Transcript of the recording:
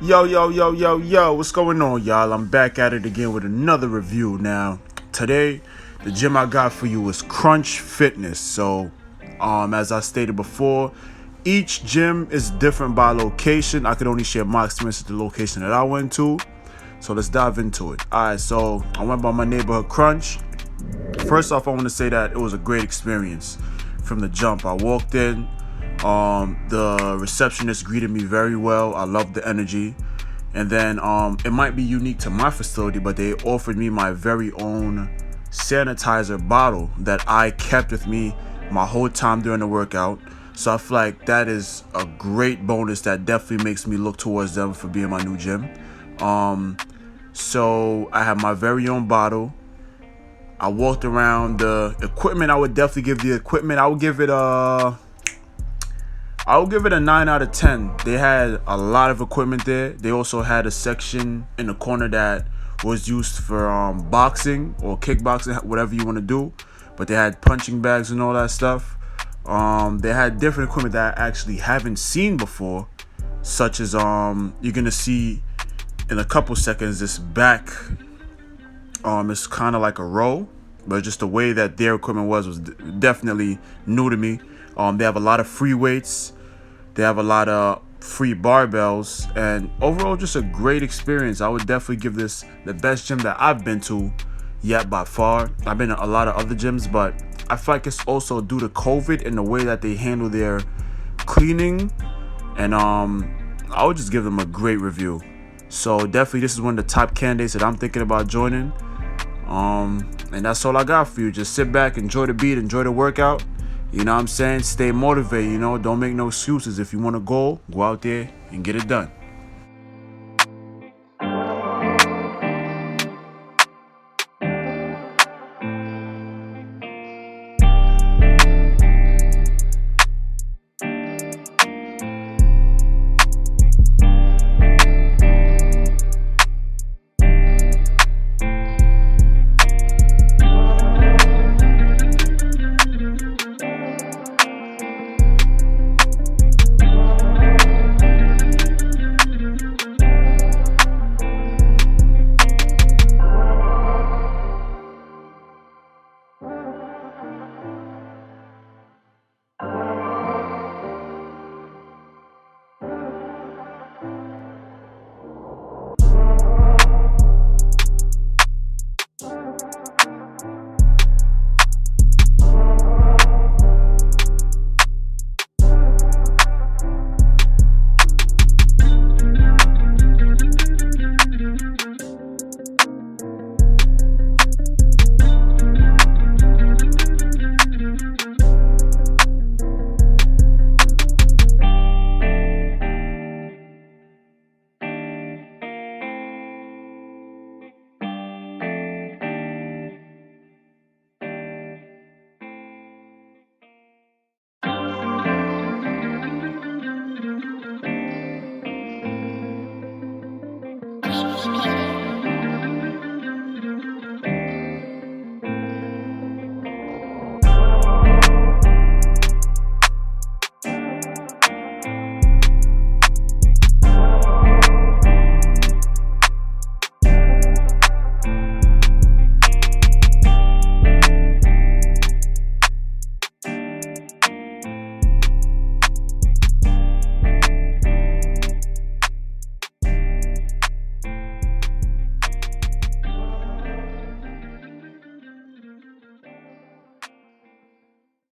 Yo, what's going on, y'all? I'm back at it again with another review. Now, today, the gym I got for you is Crunch Fitness. So, as I stated before, each gym is different by location. I could only share my experience at the location that I went to. So let's dive into it. Alright, so I went by my neighborhood Crunch. First off, I want to say that it was a great experience from the jump. I walked in. The receptionist greeted me very well. I loved the energy. And then it might be unique to my facility, but they offered me my very own sanitizer bottle that I kept with me my whole time during the workout. So I feel like that is a great bonus that definitely makes me look towards them for being my new gym. So I have my very own bottle. I walked around the equipment. I would definitely give the equipment, I would give it a 9 out of 10. They had a lot of equipment there. They also had a section in the corner that was used for boxing or kickboxing, whatever you want to do. But they had punching bags and all that stuff. They had different equipment that I actually haven't seen before, such as you're gonna see in a couple seconds this back. It's kind of like a row, but just the way that their equipment was definitely new to me. They have a lot of free weights. They have a lot of free barbells, and overall just a great experience. I would definitely give this the best gym that I've been to yet by far. I've been to a lot of other gyms, but I feel like it's also due to COVID and the way that they handle their cleaning, and I would just give them a great review. So definitely this is one of the top candidates that I'm thinking about joining. And that's all I got for you. Just sit back, enjoy the beat, enjoy the workout. You know what I'm saying? Stay motivated, don't make no excuses. If you want to go out there and get it done.